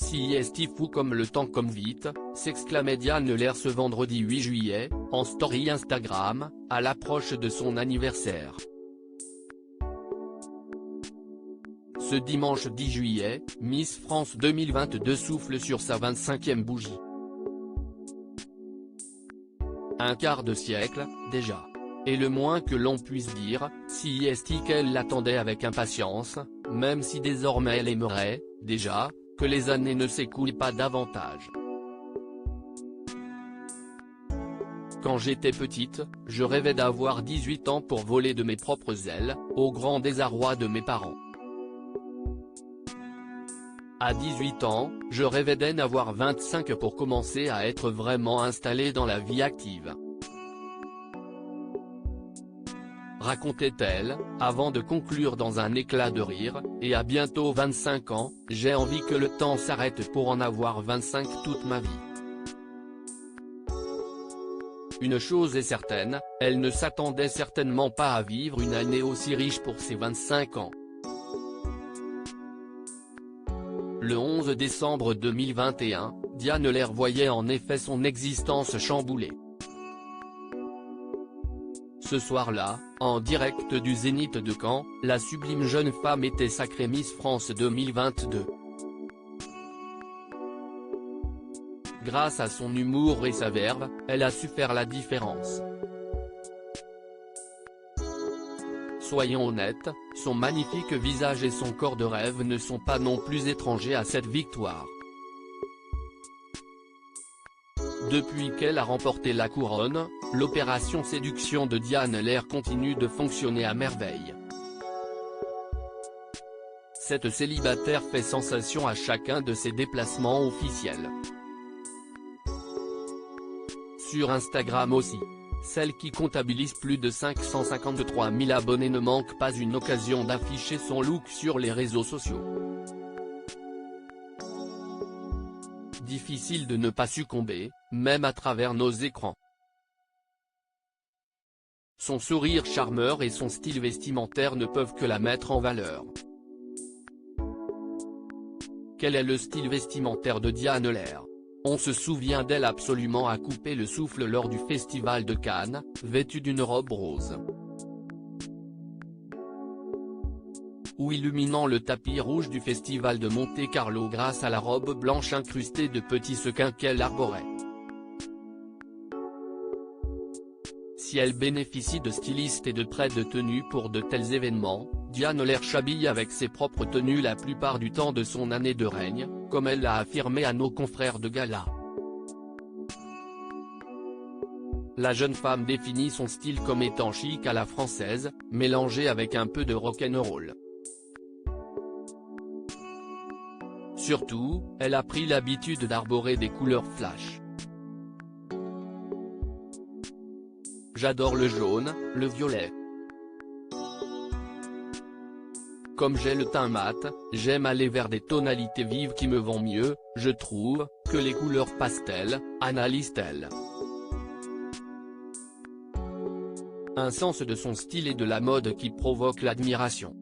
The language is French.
Si est fou comme le temps comme vite, s'exclamait Diane Lair ce vendredi 8 juillet, en story Instagram, à l'approche de son anniversaire. Ce dimanche 10 juillet, Miss France 2022 souffle sur sa 25e bougie. Un quart de siècle, déjà. Et le moins que l'on puisse dire, si est qu'elle l'attendait avec impatience, même si désormais elle aimerait, déjà, que les années ne s'écoulent pas davantage. Quand j'étais petite, je rêvais d'avoir 18 ans pour voler de mes propres ailes, au grand désarroi de mes parents. À 18 ans, je rêvais d'en avoir 25 pour commencer à être vraiment installé dans la vie active. Racontait-elle, avant de conclure dans un éclat de rire, et à bientôt 25 ans, j'ai envie que le temps s'arrête pour en avoir 25 toute ma vie. Une chose est certaine, elle ne s'attendait certainement pas à vivre une année aussi riche pour ses 25 ans. Le 11 décembre 2021, Diane Lair voyait en effet son existence chamboulée. Ce soir-là, en direct du Zénith de Caen, la sublime jeune femme était sacrée Miss France 2022. Grâce à son humour et sa verve, elle a su faire la différence. Soyons honnêtes, son magnifique visage et son corps de rêve ne sont pas non plus étrangers à cette victoire. Depuis qu'elle a remporté la couronne, l'opération séduction de Diane Lair continue de fonctionner à merveille. Cette célibataire fait sensation à chacun de ses déplacements officiels. Sur Instagram aussi. Celle qui comptabilise plus de 553 000 abonnés ne manque pas une occasion d'afficher son look sur les réseaux sociaux. Difficile de ne pas succomber, même à travers nos écrans. Son sourire charmeur et son style vestimentaire ne peuvent que la mettre en valeur. Quel est le style vestimentaire de Diane Lair ? On se souvient d'elle absolument à couper le souffle lors du festival de Cannes, vêtue d'une robe rose. Ou illuminant le tapis rouge du festival de Monte-Carlo grâce à la robe blanche incrustée de petits sequins qu'elle arborait. Si elle bénéficie de stylistes et de prêts de tenue pour de tels événements, Diane Lair s'habille avec ses propres tenues la plupart du temps de son année de règne, comme elle l'a affirmé à nos confrères de gala. La jeune femme définit son style comme étant chic à la française, mélangé avec un peu de rock'n'roll. Surtout, elle a pris l'habitude d'arborer des couleurs flash. J'adore le jaune, le violet. Comme j'ai le teint mat, j'aime aller vers des tonalités vives qui me vont mieux, je trouve, que les couleurs pastel, analyse-t-elle. Un sens de son style et de la mode qui provoque l'admiration.